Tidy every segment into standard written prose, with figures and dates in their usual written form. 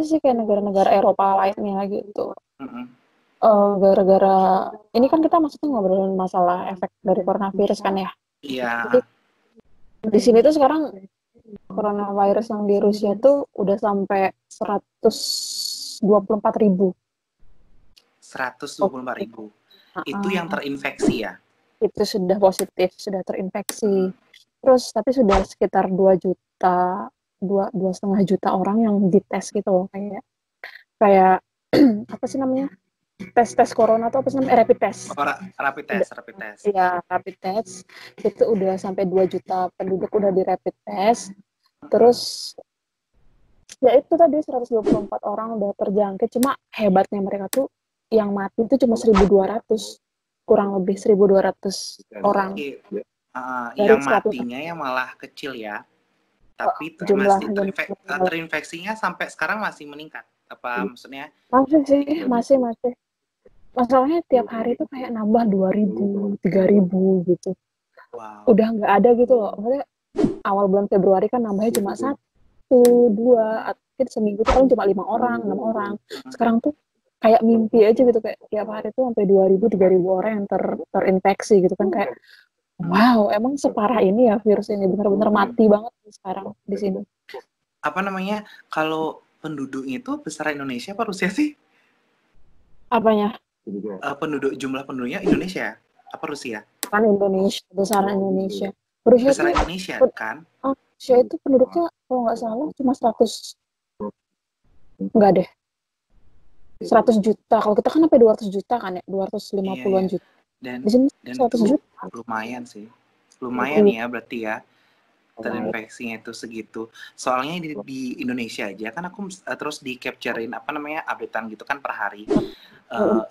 sih kayak negara-negara Eropa lainnya gitu. Mm-mm. Gara-gara ini kan kita maksudnya ngobrolin masalah efek dari coronavirus kan ya. Jadi Iya, di sini tuh sekarang coronavirus yang di Rusia tuh udah sampai 124.000. 124.000. Itu yang terinfeksi ya? Itu sudah positif, sudah terinfeksi. Mm. Terus tapi sudah sekitar 2,5 juta orang yang dites gitu loh, kayak apa sih namanya, tes corona atau apa sih namanya, rapid test. Rapid Udah, test, rapid test. ya rapid test itu udah sampai 2 juta penduduk udah di rapid test. Terus ya itu tadi 124 orang udah terjangkit. Cuma hebatnya mereka tuh yang mati itu cuma 1.200, kurang lebih 1.200 orang Oke, dari yang 100 matinya yang malah kecil ya. Tapi jumlah terinfeksinya sampai sekarang masih meningkat. Apa maksudnya? masih sih, masih masalahnya tiap hari tuh kayak nambah 2.000 3.000 gitu, Wow. udah nggak ada gitu loh. Maksudnya awal bulan Februari kan nambahnya cuma 1 2, mungkin seminggu tuh paling cuma 5 orang 6 orang. Sekarang tuh kayak mimpi aja gitu, kayak tiap hari tuh sampai 2.000 3.000 orang yang terinfeksi gitu kan, kayak wow, emang separah ini ya virus ini, benar-benar mati banget sekarang di sini. Apa namanya? Kalau penduduknya itu besar Indonesia apa Rusia sih? Apanya? Jumlah penduduknya Indonesia apa Rusia? Kan Indonesia, besaran Indonesia. Rusia Besar tuh Indonesia kan? Rusia itu penduduknya kalau nggak salah cuma 100, enggak deh, 100 juta. Kalau kita kan sampai 200 juta kan ya, 250-an Iya. juta. Dan Di sini dan 100 itu juta. lumayan sih. Lumayan ya berarti ya. Terinfeksinya itu segitu. Soalnya di Indonesia aja kan aku terus di capturein apa namanya updatean gitu kan per hari.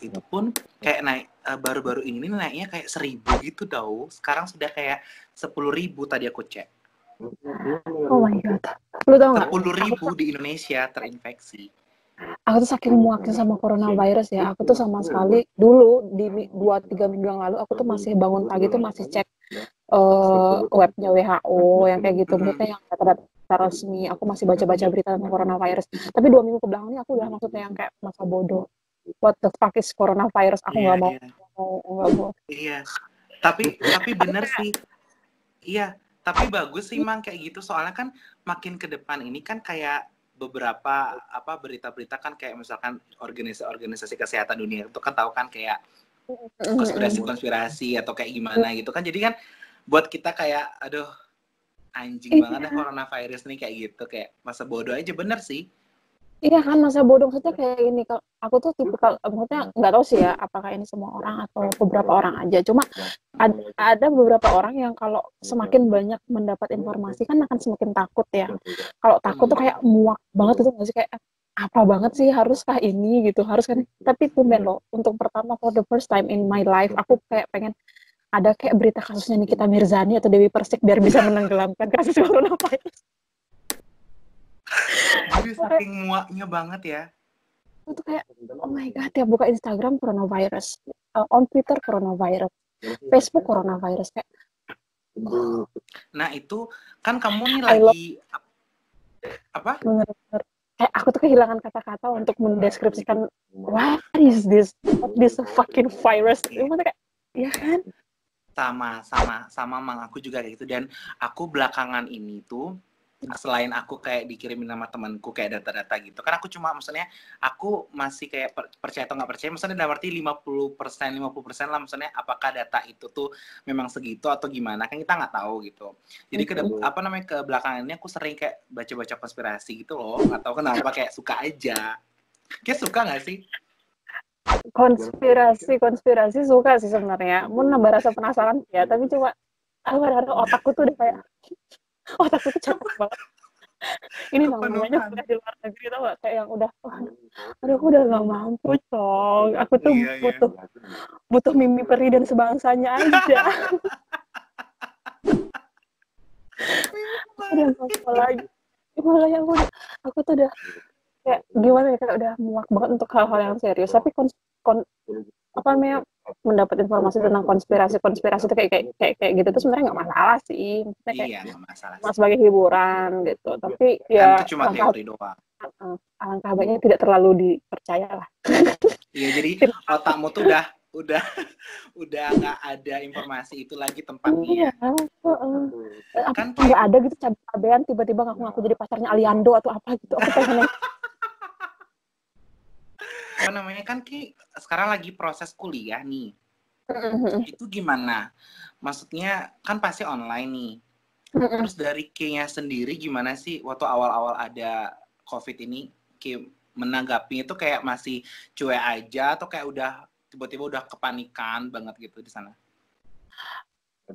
Itu pun kayak naik baru-baru ini naiknya kayak 1.000 gitu tau. Sekarang sudah kayak 10.000 tadi aku cek. Oh my god. Lu tau nggak? 10.000 di Indonesia terinfeksi. Aku tuh saking muaknya sama coronavirus ya. Aku tuh sama sekali dulu di 2-3 minggu yang lalu aku tuh masih bangun pagi tuh masih cek webnya WHO yang kayak gitu, maksudnya yang data resmi. Aku masih baca-baca berita tentang coronavirus. Tapi 2 minggu kebelakang ini aku udah maksudnya yang kayak masa bodoh. What the fuck is coronavirus? Aku Iya, nggak mau, iya. nggak mau. Iya. Tapi bener sih. Iya, tapi bagus sih Mang kayak gitu. Soalnya kan makin ke depan ini kan kayak beberapa apa berita-berita kan kayak misalkan organisasi kesehatan dunia itu kan tahu kan kayak konspirasi-konspirasi atau kayak gimana gitu kan. Jadi kan buat kita kayak aduh anjing banget dah coronavirus nih kayak gitu, kayak masa bodoh aja bener sih. Iya kan, masa bodoh. Maksudnya kayak ini, kalau aku tuh tipikal, maksudnya nggak tahu sih ya apakah ini semua orang atau beberapa orang aja. Cuma ada beberapa orang yang kalau semakin banyak mendapat informasi kan akan semakin takut ya. Kalau takut tuh kayak muak banget gitu, nggak sih, kayak apa banget sih, haruskah ini gitu, harus kan. Tapi tumben loh, untuk pertama for the first time in my life aku kayak pengen ada kayak berita kasusnya Nikita Mirzani atau Dewi Persik biar bisa menenggelamkan kasus coronavirus. Jadi saking muaknya banget ya. Itu kayak oh my god, ya buka Instagram coronavirus, on Twitter coronavirus, Facebook coronavirus, kayak Nah itu kan kamu nih I love lagi apa? bener-bener, kayak aku tuh kehilangan kata-kata untuk mendeskripsikan what is this fucking virus. Maksudnya kayak ya kan, sama Mang, aku juga kayak gitu. Dan aku belakangan ini tuh selain aku kayak dikirimin sama temanku kayak data-data gitu kan, aku cuma maksudnya aku masih kayak percaya atau nggak percaya, maksudnya dalam arti 50% lah, maksudnya apakah data itu tuh memang segitu atau gimana kan kita nggak tahu gitu. Jadi apa namanya ke belakangan ini aku sering kayak baca-baca konspirasi gitu loh, nggak tahu kenapa kayak suka aja. Kayak suka nggak sih? konspirasi suka sih sebenarnya, mau nambah rasa penasaran ya, tapi cuma aku kadang-kadang otakku tuh udah kayak otakku tuh capek banget. Ini namanya Kepenuhan. kuliah di luar negeri, tau gak, kayak yang udah aduh aku udah gak mampu cong, aku tuh Iya. butuh Mimi Peri dan sebangsanya aja. Udah gak mau lagi. Makanya aku tuh udah kayak gimana ya, kayak udah muak banget untuk hal-hal yang serius. Tapi apa namanya, mendapat informasi tentang konspirasi itu kayak gitu tuh sebenarnya nggak masalah sih. Maksudnya kayak Iya, nggak masalah mas sih. sebagai hiburan gitu. Tapi Kan ya itu cuma teori doang. Alangkah baiknya tidak terlalu dipercaya lah. Iya, jadi otakmu tuh udah udah nggak ada informasi itu lagi tempatnya. Iya, apa Kan nggak kayak ada gitu cabean tiba-tiba ngaku jadi pacarnya Aliando atau apa gitu. Aku pengen apa namanya, kan Ki sekarang lagi proses kuliah nih. Itu gimana? Maksudnya kan pasti online nih. Terus dari Ki-nya sendiri gimana sih waktu awal-awal ada COVID ini? Ki menanggapinya itu kayak masih cuek aja atau kayak udah tiba-tiba udah kepanikan banget gitu di sana?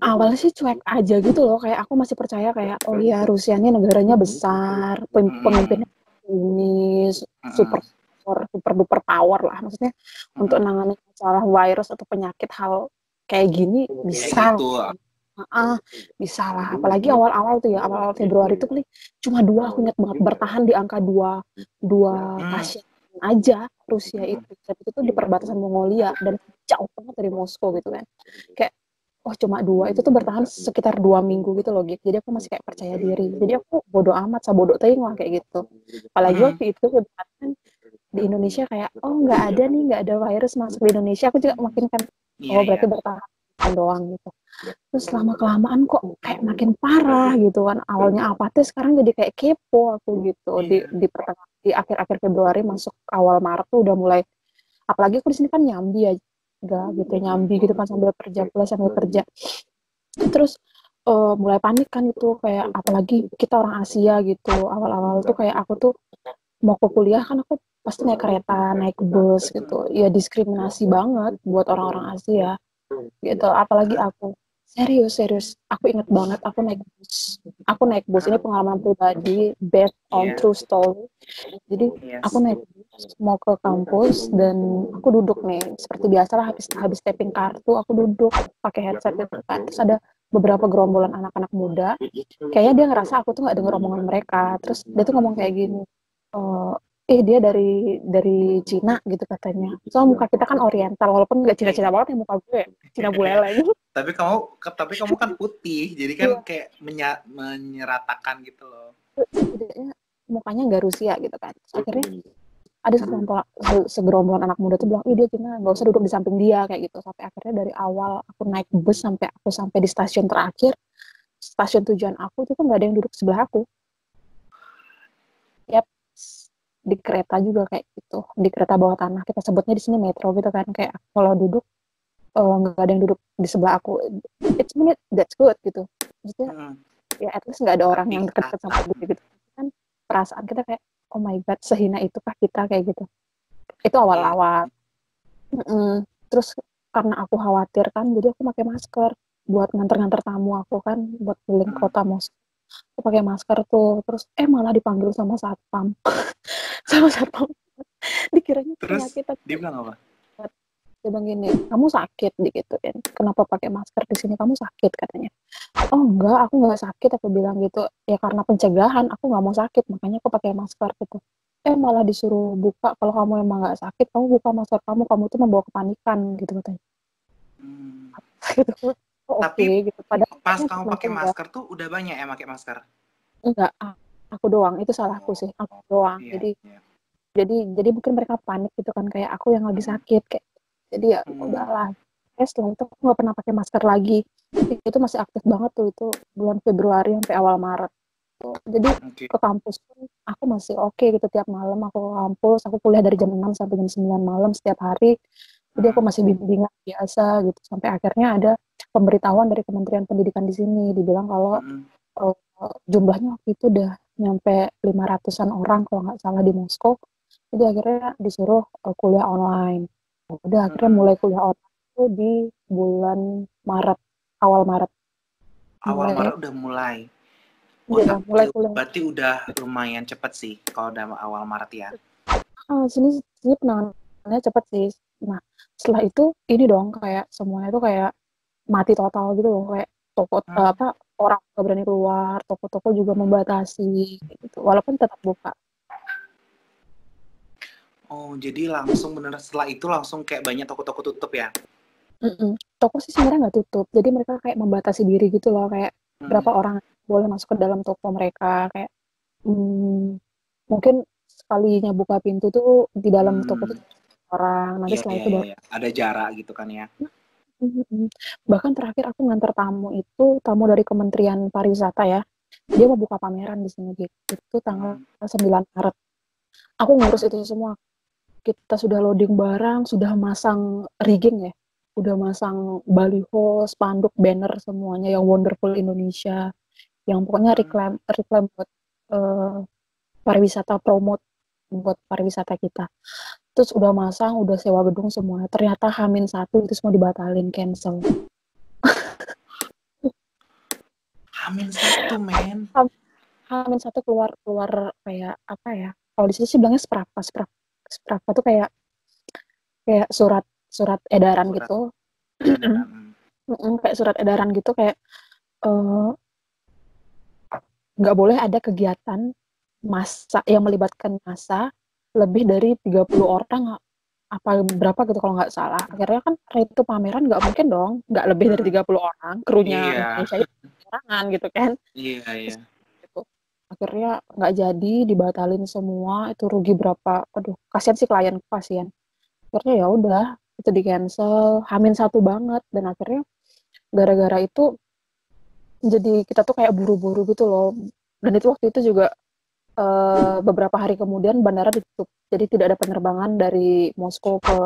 awalnya sih cuek aja gitu loh, kayak aku masih percaya kayak oh ya Rusia ini negaranya besar, pemimpinnya ini super super duper power lah, maksudnya untuk nanganin masalah virus atau penyakit hal kayak gini bisa Kayak gitu. bisa lah, apalagi awal-awal tuh ya, awal-awal Februari itu paling cuma 2, aku ingat banget bertahan di angka 2 pasien aja Rusia itu, dan itu tuh di perbatasan Mongolia dan jauh banget dari Moskow gitu kan, kayak oh cuma 2 itu tuh bertahan sekitar 2 minggu gitu loh gitu. Jadi aku masih kayak percaya diri, jadi aku bodo amat sabodo teing lah kayak gitu. Apalagi waktu itu kan di Indonesia kayak oh nggak ada virus masuk di Indonesia, aku juga makin kan Iya, oh iya. berarti bertahan doang gitu. Terus lama kelamaan kok kayak makin parah gitu kan, awalnya apatis sekarang jadi kayak kepo aku gitu. Di akhir-akhir Februari masuk awal Maret tuh udah mulai, apalagi aku di sini kan nyambi ya, enggak gitu nyambi gitu kan sambil kerja pula sambil kerja, terus mulai panik kan itu, kayak apalagi kita orang Asia gitu, awal-awal tuh kayak aku tuh mau ke kuliah kan aku pasti naik kereta naik bus gitu ya, diskriminasi banget buat orang-orang Asia gitu, apalagi aku serius aku inget banget aku naik bus ini pengalaman pribadi based on true story. Jadi aku naik bus mau ke kampus dan aku duduk nih seperti biasa lah, habis tapping kartu aku duduk pakai headset gitu kan, terus ada beberapa gerombolan anak-anak muda, kayaknya dia ngerasa aku tuh nggak denger omongan mereka, terus dia tuh ngomong kayak gini, dia dari Cina gitu katanya. Soalnya muka kita kan Oriental, walaupun nggak Cina-Cina banget ya muka gue, Cina buleleng. Tapi kamu kan putih, jadi kan kayak menyeratakan gitu loh. Setidaknya mukanya nggak Rusia gitu kan. Terus akhirnya ada segerombolan anak muda tuh bilang, ih dia Cina, nggak usah duduk di samping dia kayak gitu. Sampai akhirnya dari awal aku naik bus sampai aku sampai di stasiun terakhir, stasiun tujuan aku itu tuh nggak ada yang duduk sebelah aku. Yap, di kereta juga kayak gitu, di kereta bawah tanah kita sebutnya di sini metro gitu kan, kayak kalau duduk nggak ada yang duduk di sebelah aku. It's minute that's good gitu, maksudnya ya at least nggak ada orang yang deket-deket sama gue gitu kan, perasaan kita kayak oh my god sehina itukah kita kayak gitu, itu awal-awal. Terus karena aku khawatir kan, jadi aku pakai masker buat nganter-nganter tamu aku kan, buat keliling kota Moskow aku pakai masker tuh, terus malah dipanggil sama satpam sama satpam dikiranya Terus penyakit aku. dia bilang apa? Dia bilang gini, kamu sakit digituin, kenapa pakai masker di sini, kamu sakit katanya. Oh enggak, aku nggak sakit, aku bilang gitu ya, karena pencegahan aku nggak mau sakit makanya aku pakai masker gitu. Malah disuruh buka, kalau kamu emang nggak sakit kamu buka masker kamu tuh membawa kepanikan gitu katanya. Gitu. Tapi gitu. Padahal pas kamu pakai masker tuh udah banyak ya pakai masker? Enggak, aku doang, itu salahku sih, aku doang. Jadi mungkin mereka panik gitu kan, kayak aku yang lagi sakit kayak. Jadi ya udahlah. Setelah itu aku nggak pernah pakai masker lagi. Itu masih aktif banget tuh, itu bulan Februari sampai awal Maret. Jadi ke kampus pun aku masih oke gitu, tiap malam aku ke kampus, aku kuliah dari jam 6 sampai jam 9 malam setiap hari. Jadi aku masih bimbingan biasa gitu, sampai akhirnya ada pemberitahuan dari Kementerian Pendidikan di sini, dibilang kalau jumlahnya waktu itu udah nyampe 500-an orang kalau nggak salah di Moskow. Jadi akhirnya disuruh kuliah online. Udah akhirnya mulai kuliah online itu di bulan Maret, awal Maret. Awal Maret udah mulai. Iya, mulai kuliah. Berarti udah lumayan cepet sih kalau udah awal Maret ya. Sini penanganannya cepet sih. Nah, setelah itu ini dong kayak semuanya tuh kayak mati total gitu loh, kayak toko orang nggak berani keluar, toko-toko juga membatasi gitu, walaupun tetap buka. Oh, jadi langsung bener setelah itu langsung kayak banyak toko-toko tutup ya? Toko sih sebenarnya nggak tutup, jadi mereka kayak membatasi diri gitu loh, kayak berapa orang boleh masuk ke dalam toko mereka, kayak mungkin sekalinya buka pintu tuh di dalam toko tuh Hmm. orang, nanti Iya, setelah iya, itu iya, baru. iya. Ada jarak gitu kan ya. Bahkan terakhir aku nganter tamu itu, tamu dari Kementerian Pariwisata ya, dia mau buka pameran di sini gitu, itu tanggal Hmm. 9 Maret. Aku ngurus itu semua, kita sudah loading barang, sudah masang rigging ya, udah masang baliho, spanduk, banner semuanya yang Wonderful Indonesia, yang pokoknya Hmm. reclaim reclaim buat eh, pariwisata, promote buat pariwisata kita. Terus udah masang, udah sewa gedung semua. Ternyata H-1 itu semua dibatalin, cancel. H-1 men. H-1 keluar keluar kayak apa ya? Kalau di situ sih bilangnya sprapa. Sprapa tuh kayak kayak surat surat edaran Surat gitu. edaran. Kayak surat edaran gitu kayak eh, nggak boleh ada kegiatan massa yang melibatkan massa lebih dari 30 orang apa berapa gitu kalau nggak salah. Akhirnya kan itu pameran nggak mungkin dong, nggak lebih dari Hmm. 30 orang, krunya Iya, Indonesia itu orangan gitu kan. iya, Terus iya. gitu. Akhirnya nggak jadi, dibatalin semua, itu rugi berapa, aduh kasihan sih klien, kasihan. Akhirnya ya udah, itu di cancel, H-1 banget, dan akhirnya gara-gara itu jadi kita tuh kayak buru-buru gitu loh. Dan itu waktu itu juga beberapa hari kemudian bandara ditutup, jadi tidak ada penerbangan dari Moskow ke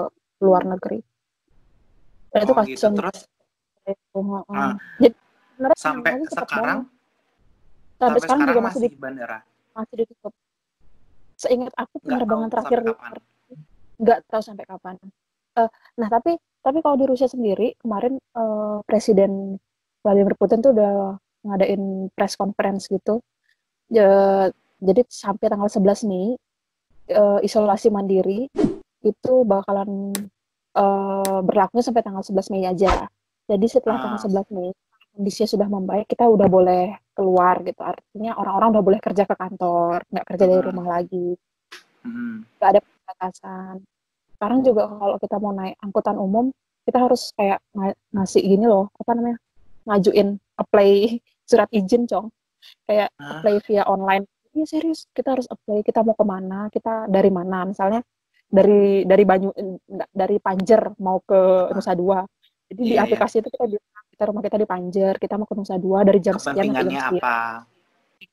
luar negeri. Dan itu Oh gitu. kasihan Terus banget. ah, Jadi sebenarnya sampai penanganannya cepat sekarang, banget. Sampai sampai sekarang sekarang juga masih di bandara. masih ditutup. Seingat aku Nggak tahu penerbangan terakhir sampai kapan. nggak tahu sampai kapan. Nah tapi kalau di Rusia sendiri kemarin Presiden Vladimir Putin tuh udah ngadain press conference gitu. Jadi sampai tanggal 11 Mei isolasi mandiri itu bakalan berlaku sampai tanggal 11 Mei aja. Jadi setelah tanggal Ah, 11 Mei kondisinya sudah membaik, kita udah boleh keluar gitu. Artinya orang-orang udah boleh kerja ke kantor, nggak kerja dari mm-mm, rumah lagi, mm-mm. nggak ada pembatasan. Sekarang juga kalau kita mau naik angkutan umum, kita harus kayak ngasih gini loh, apa namanya, ngajuin apply surat izin, Cong. Kayak apply Ah, via online. Iya serius, kita harus apply, kita mau kemana, kita dari mana, misalnya dari enggak, dari Panjer mau ke ah. Nusa Dua. Jadi di Iya, ya. aplikasi itu kita bilang, kita rumah kita di Panjer, kita mau ke Nusa Dua dari jam sekian sampai jam Kepentingannya sekian. apa?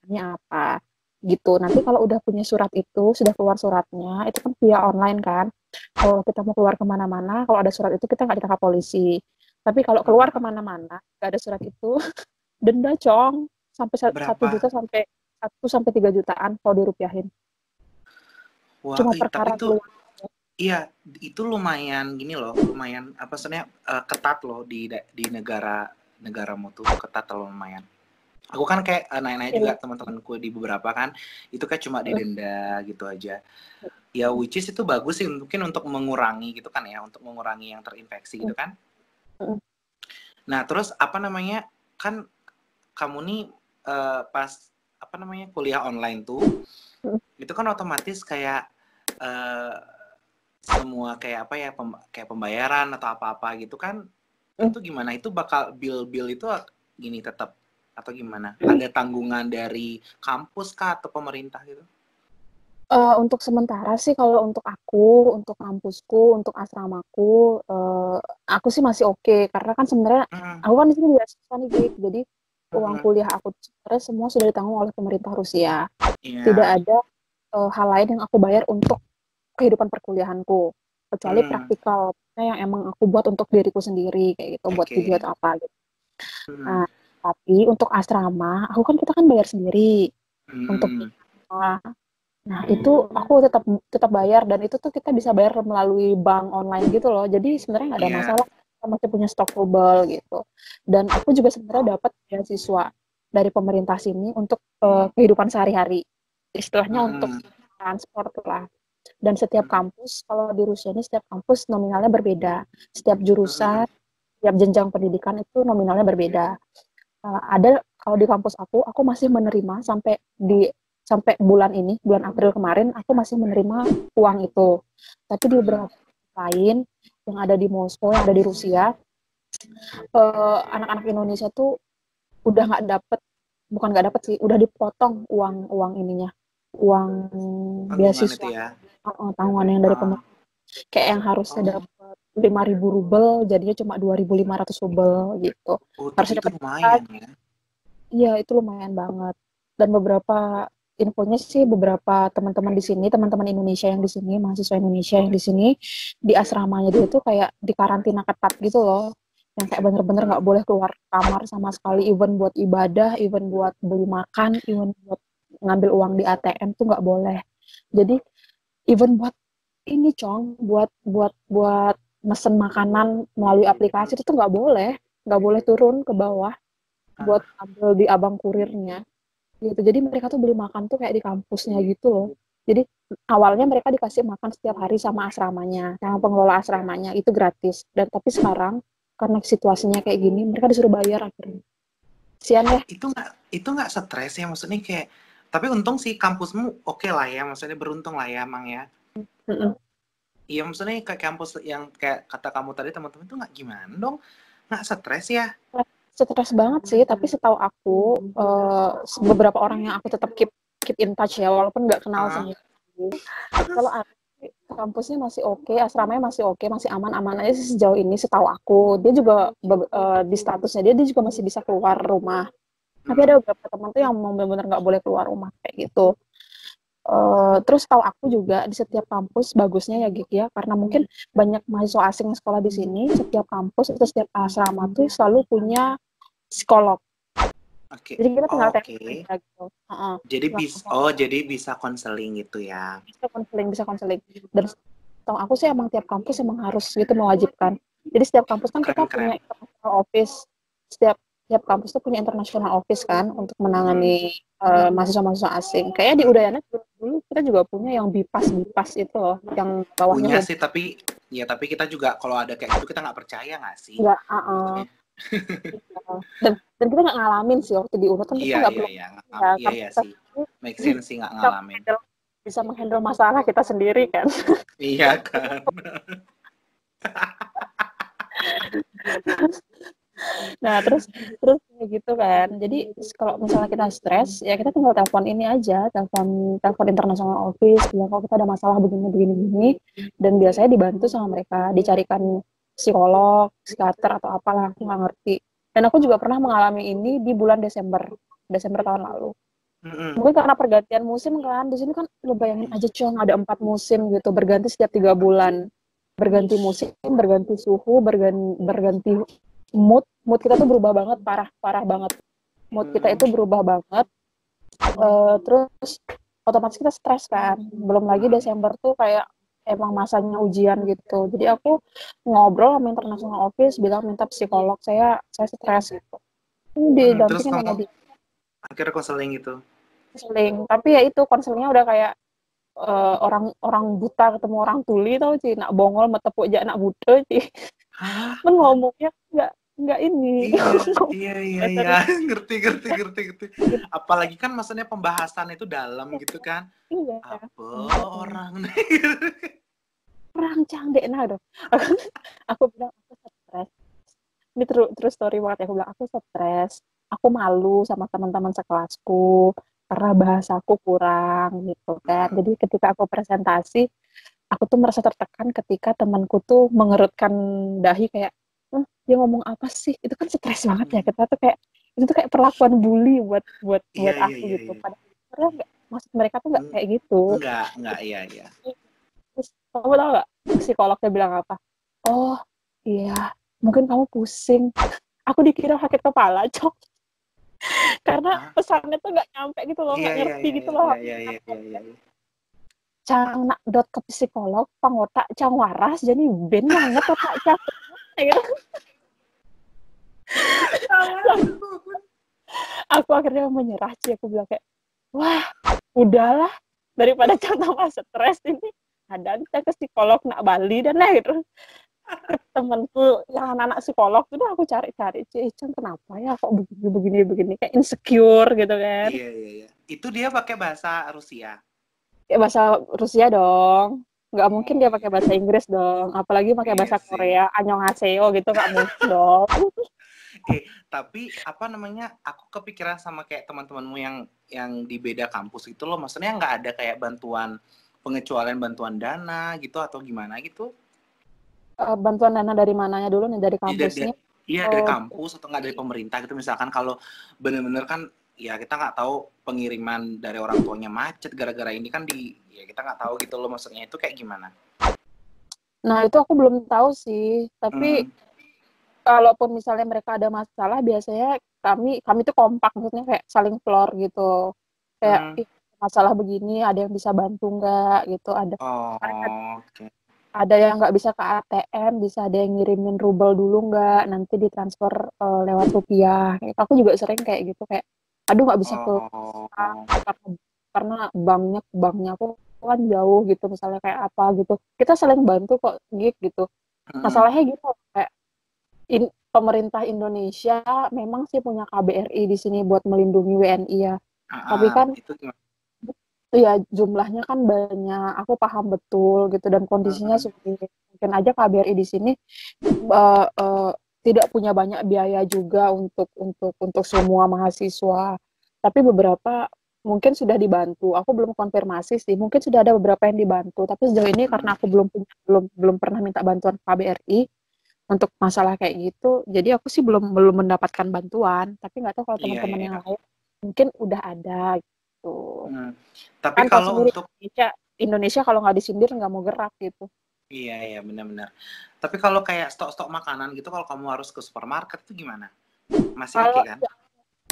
Ini apa? Gitu. Nanti kalau udah punya surat itu, sudah keluar suratnya, itu kan via online kan. Kalau kita mau keluar kemana-mana, kalau ada surat itu kita nggak ditangkap polisi. Tapi kalau keluar Mm-mm. kemana-mana, nggak ada surat itu, denda cong sampai 1 juta Berapa? sampai 1 sampai 3 jutaan kalau dirupiahin. Wah, Cuma perkara tapi tuh keluar. iya, itu lumayan gini loh, lumayan apa sebenarnya ketat loh di negara negaramu tuh ketat loh lumayan. Aku kan kayak nanya-nanya juga Iya. teman-temanku di beberapa kan, itu kayak cuma didenda gitu aja. Ya which is itu bagus sih mungkin untuk mengurangi gitu kan ya, untuk mengurangi yang terinfeksi gitu kan. Nah terus apa namanya, kan kamu nih pas apa namanya kuliah online tuh, itu kan otomatis kayak eh, semua kayak apa ya kayak pembayaran atau apa-apa gitu kan, itu gimana, itu bakal bill itu gini tetap atau gimana, ada tanggungan dari kampus kah atau pemerintah gitu? Untuk sementara sih kalau untuk aku, untuk kampusku, untuk asramaku, aku sih masih oke. Karena kan sebenarnya Hmm, aku kan di sini beasiswa nih, Gik. Jadi uang hmm, kuliah aku tuh sebenarnya semua sudah ditanggung oleh pemerintah Rusia. Tidak iya, ada hal lain yang aku bayar untuk kehidupan perkuliahanku, kecuali hmm, praktikal yang emang aku buat untuk diriku sendiri kayak gitu, buat video oke, atau apa gitu. hmm, Nah, tapi untuk asrama, aku kan kita kan bayar sendiri untuk hmm, Nah, itu aku tetap tetap bayar dan itu tuh kita bisa bayar melalui bank online gitu loh. Jadi sebenarnya nggak ada iya, masalah, kita masih punya stok rubel gitu. Dan aku juga sebenarnya dapat beasiswa dari pemerintah sini untuk kehidupan sehari-hari. Istilahnya untuk hmm, transport lah. Dan setiap hmm, kampus, kalau di Rusia ini setiap kampus nominalnya berbeda. Setiap hmm, jurusan, setiap jenjang pendidikan itu nominalnya berbeda. Ada kalau di kampus aku masih menerima sampai bulan ini, bulan April kemarin, aku masih menerima uang itu. Tapi di hmm, beberapa lain yang ada di Moskow, yang ada di Rusia, anak-anak Indonesia tuh udah nggak dapet, bukan nggak dapet sih, udah dipotong uang uang ininya, uang Tanggungan itu beasiswa, ya. tanggungan yang dari Ah, pemerintah. Kayak yang harusnya oh, dapat 5.000 rubel, jadinya cuma 2.500 rubel gitu. oh, tapi Harusnya itu dapat lumayan ya. iya, itu lumayan banget. Dan beberapa infonya sih beberapa teman-teman di sini, teman-teman Indonesia yang di sini, mahasiswa Indonesia yang di sini, di asramanya dia tuh kayak di karantina ketat gitu loh. Yang kayak bener-bener nggak Hmm. boleh keluar kamar sama sekali, even buat ibadah, even buat beli makan, even buat ngambil uang di ATM tuh nggak boleh. Jadi even buat ini Cong, buat mesen makanan melalui aplikasi itu tuh nggak boleh turun ke bawah buat Ah, ambil di abang kurirnya gitu. Jadi mereka tuh beli makan tuh kayak di kampusnya gitu loh. Jadi awalnya mereka dikasih makan setiap hari sama asramanya, sama pengelola asramanya itu gratis. Dan tapi sekarang karena situasinya kayak gini, mereka disuruh bayar akhirnya. Sian ya. itu nggak stres ya, maksudnya kayak, tapi untung sih kampusmu oke lah ya, maksudnya beruntung lah ya emang ya. Mm-mm. Iya, maksudnya kayak kampus yang kayak kata kamu tadi, teman-teman tuh nggak gimana dong, nggak stres ya. Stres banget sih, tapi setahu aku beberapa orang yang aku tetap keep keep in touch ya, walaupun nggak kenal Ah, semua. Kalau aku kampusnya masih oke, asramanya masih oke, masih aman-aman aja sih sejauh ini setahu aku. Dia juga di statusnya dia juga masih bisa keluar rumah. Tapi ada mm, beberapa teman tuh yang mau benar-benar nggak boleh keluar rumah kayak gitu. Terus tahu aku juga di setiap kampus bagusnya ya Gigi ya, karena mungkin banyak mahasiswa asing yang sekolah di sini, setiap kampus atau setiap asrama tuh selalu punya psikolog. oke. Jadi kita Oh, tinggal tes oke. aja gitu. Heeh. Jadi bisa konseling gitu ya. Bisa konseling. Dan tahu aku sih emang tiap kampus emang harus gitu mewajibkan. Jadi setiap kampus kan kita Keren punya keren. international office. Setiap setiap kampus tuh punya international office kan untuk Hmm. menangani mahasiswa-mahasiswa asing. Kayaknya di Udayana dulu kita juga punya yang BIPAS itu loh, yang bawahnya Punya sih, tapi kita juga kalau ada kayak gitu kita nggak percaya nggak sih, nggak maksudnya. dan kita nggak ngalamin sih waktu di UNUD kan kita Iya nggak iya perlu iya ya iya karena iya kita sih, make sense sih nggak bisa ngalamin. menghandle masalah kita sendiri kan. Iya kan. Nah, terus terus kayak gitu kan. Jadi kalau misalnya kita stres, ya kita tinggal telepon ini aja, telepon telepon international office, bilang kalau kita ada masalah begini begini begini, dan biasanya dibantu sama mereka, dicarikan psikolog, psikiater atau apalah, aku nggak ngerti. Dan aku juga pernah mengalami ini di bulan Desember tahun lalu. Mm-mm. Mungkin karena pergantian musim kan, di sini kan lo bayangin aja Cong, ada 4 musim gitu, berganti setiap 3 bulan, berganti musim, berganti suhu, berganti mood kita tuh berubah banget, parah parah banget. Mood kita itu berubah banget. Terus otomatis kita stres kan. Belum lagi Desember tuh kayak emang masanya ujian gitu. Jadi aku ngobrol sama international office, bilang minta psikolog, saya stres gitu. Terus Didampingin kamu sama dia akhirnya konseling gitu. konseling. Tapi ya itu konselingnya udah kayak orang orang buta ketemu orang tuli tau sih, nak bongol metepuk aja nak buta sih. Hah? Men ngomongnya nggak ini. Iya, iya, iya, Nggak iya. serius. Ngerti, ngerti, ngerti, ngerti. Apalagi kan maksudnya pembahasan itu dalam gitu kan. Iya. Apa Mm-mm. orang nih? Orang cantik nah dong. Aku bilang aku stres. Ini terus story banget ya. Aku bilang aku stres. Aku malu sama teman-teman sekelasku karena bahasaku kurang gitu kan. Jadi ketika aku presentasi, aku tuh merasa tertekan ketika temanku tuh mengerutkan dahi kayak, dia ngomong apa sih? Itu kan stres banget ya. Kita tuh kayak itu tuh kayak perlakuan bully buat buat Iya, buat iya, aku iya, gitu. iya. Padahal sebenarnya maksud mereka tuh nggak Eng- kayak gitu. Enggak, iya, iya. Terus kamu tahu nggak psikolognya bilang apa? Oh iya, mungkin kamu pusing. Aku dikira sakit kepala, cok. Karena Hah? pesannya tuh nggak nyampe gitu loh, Iya, nggak iya, ngerti iya, gitu iya, loh. iya, iya, iya, iya, iya, iya. Cang nak dot ke psikolog, pangotak cang waras, jadi ben banget otak cang. Gitu. Aku akhirnya menyerah sih, aku bilang kayak, wah udahlah, daripada cang tambah stres ini, ada kita ke psikolog nak Bali dan lah gitu. Temanku yang anak-anak psikolog itu aku cari-cari, Cang kenapa ya kok begini kayak insecure gitu kan. Iya, iya, iya. Itu dia pakai bahasa Rusia. Kayak bahasa Rusia dong, nggak mungkin Oh, dia pakai iya. bahasa Inggris dong, apalagi pakai Iya bahasa sih. Korea annyeonghaseyo gitu, nggak mungkin dong. Tapi apa namanya? Aku kepikiran sama kayak teman-temanmu yang di beda kampus gitu loh. Maksudnya nggak ada kayak bantuan pengecualian bantuan dana gitu atau gimana gitu? Bantuan dana dari mananya dulu nih, dari Iya kampusnya? dari Oh, kampus atau nggak dari pemerintah gitu. Misalkan kalau bener-bener kan ya kita nggak tahu pengiriman dari orang tuanya macet gara-gara ini kan ya kita nggak tahu gitu loh, maksudnya itu kayak gimana? nah itu aku belum tahu sih. Tapi Hmm, kalaupun misalnya mereka ada masalah, biasanya kami tuh kompak, maksudnya kayak saling floor gitu. Kayak, hmm. ih, masalah begini, ada yang bisa bantu nggak gitu. Oh, oke. Ada yang nggak bisa ke ATM, bisa ada yang ngirimin rubel dulu nggak, nanti ditransfer lewat rupiah. Kayak, aku juga sering kayak gitu, kayak, aduh nggak bisa ke Oh, karena banknya aku kan jauh gitu, misalnya kayak apa gitu. Kita saling bantu kok, gitu. hmm, Masalahnya gitu, kayak pemerintah Indonesia memang sih punya KBRI di sini buat melindungi WNI ya. Tapi kan itu gimana? ya jumlahnya kan banyak. Aku paham betul gitu dan kondisinya Hmm, sulit. Mungkin aja KBRI di sini uh, uh, tidak punya banyak biaya juga untuk semua mahasiswa. Tapi beberapa mungkin sudah dibantu. Aku belum konfirmasi sih. Mungkin sudah ada beberapa yang dibantu. Tapi sejauh ini karena aku belum pernah minta bantuan KBRI untuk masalah kayak gitu. Jadi aku sih belum mendapatkan bantuan. Tapi nggak tahu kalau iya, teman-teman iya, yang iya. lain mungkin udah ada gitu. Hmm. Tapi Kan tahu kalau sendiri untuk Indonesia kalau nggak disindir nggak mau gerak gitu. iya, iya, benar-benar. Tapi kalau kayak stok-stok makanan gitu, kalau kamu harus ke supermarket itu gimana? Masih oke Kalau kan?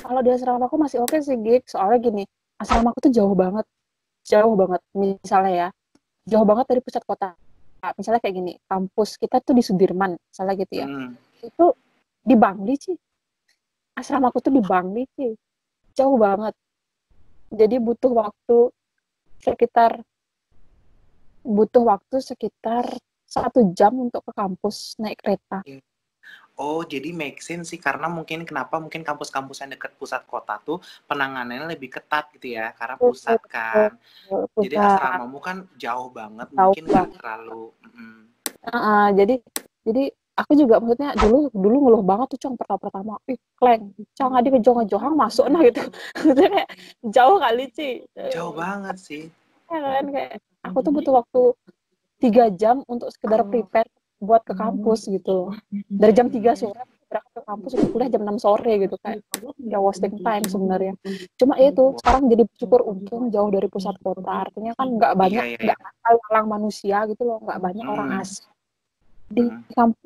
kalau di asrama aku masih oke sih, Gig. Soalnya gini, asrama aku tuh jauh banget. Misalnya ya, jauh banget dari pusat kota. Misalnya kayak gini, kampus kita tuh di Sudirman, misalnya gitu ya. Hmm. Itu di Bangli sih. Asrama aku tuh di Bangli sih. Jauh banget. Jadi sekitar butuh waktu sekitar 1 jam untuk ke kampus naik kereta. Oh, jadi make sense sih karena kenapa mungkin kampus-kampus yang dekat pusat kota tuh penanganannya lebih ketat gitu ya, karena pusat kan. Jadi Pusat asramamu kan jauh banget, tahu mungkin nggak banget. terlalu. Jadi aku juga maksudnya dulu dulu ngeluh banget tuh Cong pertama-pertama, ih Kleng, Cong adi ke Johang masuk nah gitu. Maksudnya kayak jauh kali Ci. Jauh banget sih. Ya kan kayak aku tuh butuh waktu 3 jam untuk sekedar prepare buat ke kampus gitu. Dari jam 3 Hmm, sore berangkat ke kampus untuk kuliah jam 6 sore gitu kayak ya wasting time sebenarnya. Cuma ya itu wah, sekarang jadi bersyukur untung jauh dari pusat kota. Artinya kan iya, iya, iya. nggak halang manusia gitu loh, nggak banyak orang Hmm, asing hmm.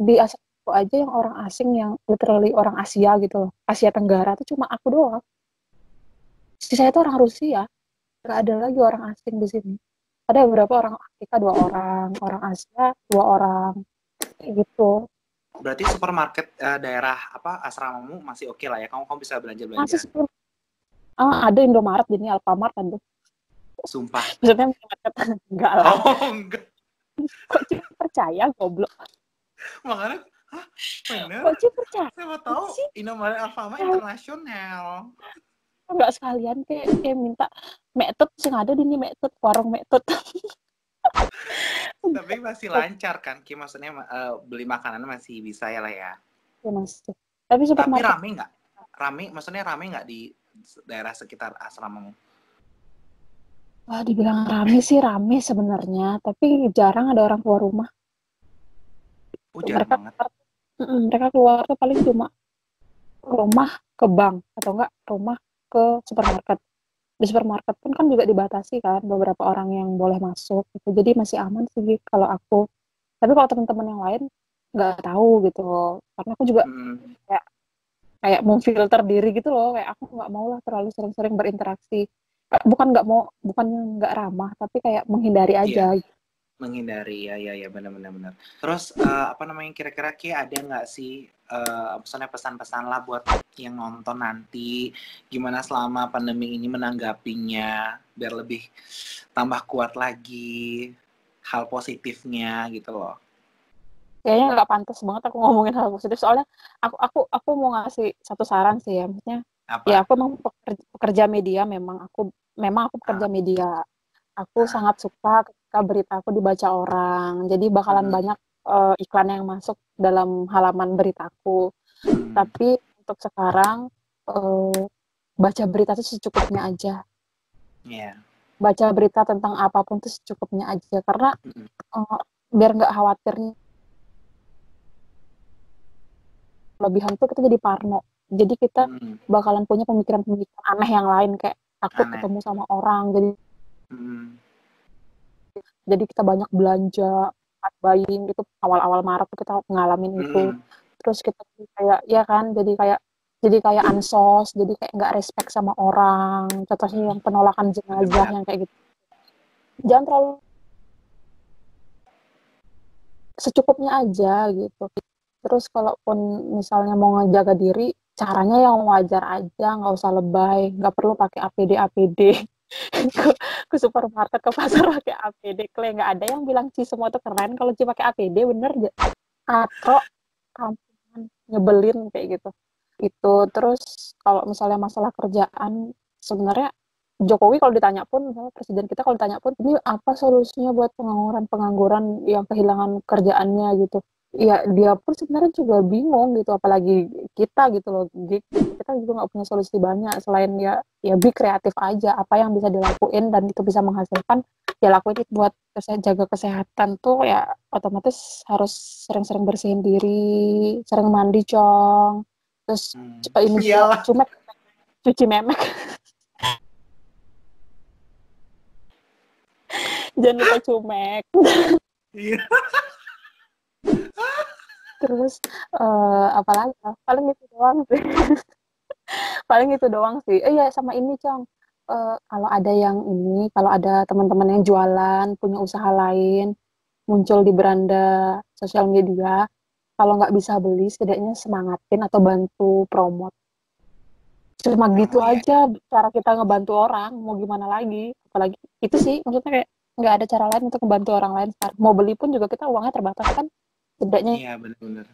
di asrama aja yang orang asing yang literally orang Asia gitu loh, Asia Tenggara tuh cuma aku doang. Sisanya itu orang Rusia, nggak ada lagi orang asing di sini. Ada beberapa orang Afrika 2 orang, orang Asia 2 orang, kayak gitu. Berarti supermarket daerah apa asramamu masih oke lah ya. Kamu bisa belanja-belanja. Masih sebelum ada Indomaret jadi Alfamart kan tuh. Sumpah. Maksudnya minimarket enggak lah. Oh, enggak. Kok Ci percaya goblok? Makanya, hah, bener? Kok Ci percaya Siapa tahu sih? Indomaret Alfamart internasional. Enggak sekalian kayak minta metode sing ada di ini metode warung metode. Tapi masih lancar kan, Ki? Maksudnya beli makanan masih bisa ya lah ya. Ya, masih. Tapi Tapi supermarket rame nggak? Maksudnya rame nggak di daerah sekitar asramamu? wah dibilang rame sih rame sebenarnya, tapi jarang ada orang keluar rumah. Oh, jarang Mereka banget. mereka keluar tuh paling cuma rumah ke bank atau enggak rumah ke supermarket. Di supermarket pun kan juga dibatasi kan beberapa orang yang boleh masuk gitu. Jadi masih aman sih kalau aku. Tapi kalau teman-teman yang lain nggak tahu gitu. Karena aku juga Hmm, kayak kayak memfilter diri gitu loh. Kayak aku nggak mau lah terlalu sering-sering berinteraksi. Bukan nggak mau, bukan yang nggak ramah, tapi kayak menghindari iya, aja. menghindari ya, ya, ya, benar-benar benar. Terus apa namanya kira-kira Ki ada nggak sih misalnya pesan-pesan lah buat yang nonton nanti gimana selama pandemi ini menanggapinya biar lebih tambah kuat lagi hal positifnya gitu loh. Kayaknya nggak pantas banget aku ngomongin hal positif soalnya aku mau ngasih satu saran sih ya, maksudnya ya Apa? aku memang pekerja media, memang aku pekerja Ah, media, aku ah, sangat suka ketika berita aku dibaca orang, jadi bakalan mm, banyak iklan yang masuk dalam halaman beritaku. mm, Tapi untuk sekarang baca berita itu secukupnya aja. Iya. Baca berita tentang apapun itu secukupnya aja, karena biar nggak khawatir lebihan tuh kita jadi parno. Jadi kita bakalan punya pemikiran-pemikiran aneh yang lain, kayak takut ketemu sama orang. Jadi kita banyak belanja, buying gitu, awal-awal Maret tuh kita ngalamin itu. Terus kita kayak ya kan, jadi kayak ansos, jadi kayak nggak respect sama orang. Contohnya yang penolakan jenazah yang kayak gitu. Jangan terlalu, secukupnya aja gitu. Terus kalaupun misalnya mau ngejaga diri, caranya yang wajar aja, nggak usah lebay, nggak perlu pakai APD ke supermarket, ke pasar pakai APD. Kle, nggak ada yang bilang Ci semua itu keren kalau Ci pakai APD, bener aja. Atau kampungan, nyebelin kayak gitu. Itu terus kalau misalnya masalah kerjaan, sebenarnya Jokowi kalau ditanya pun, misalnya presiden kita kalau ditanya pun, ini apa solusinya buat pengangguran yang kehilangan kerjaannya gitu. Ya dia pun sebenarnya juga bingung gitu, apalagi kita gitu loh, kita juga nggak punya solusi banyak selain ya be kreatif aja, apa yang bisa dilakuin dan itu bisa menghasilkan, ya lakuin itu. Buat jaga kesehatan tuh ya otomatis harus sering-sering bersihin diri, sering mandi cong, terus ini cumek, cuci memek. Jangan lupa cumek. Iya. Terus apalagi paling itu doang sih. Paling itu doang sih. Iya, sama ini Cong, kalau ada teman-teman yang jualan, punya usaha lain, muncul di beranda sosial media, kalau nggak bisa beli, setidaknya semangatin atau bantu promote. Cuma gitu aja cara kita ngebantu orang, mau gimana lagi. Apalagi itu sih, maksudnya kayak nggak ada cara lain untuk membantu orang lain. Mau beli pun juga kita uangnya terbatas kan, setidaknya. Iya, benar-benar.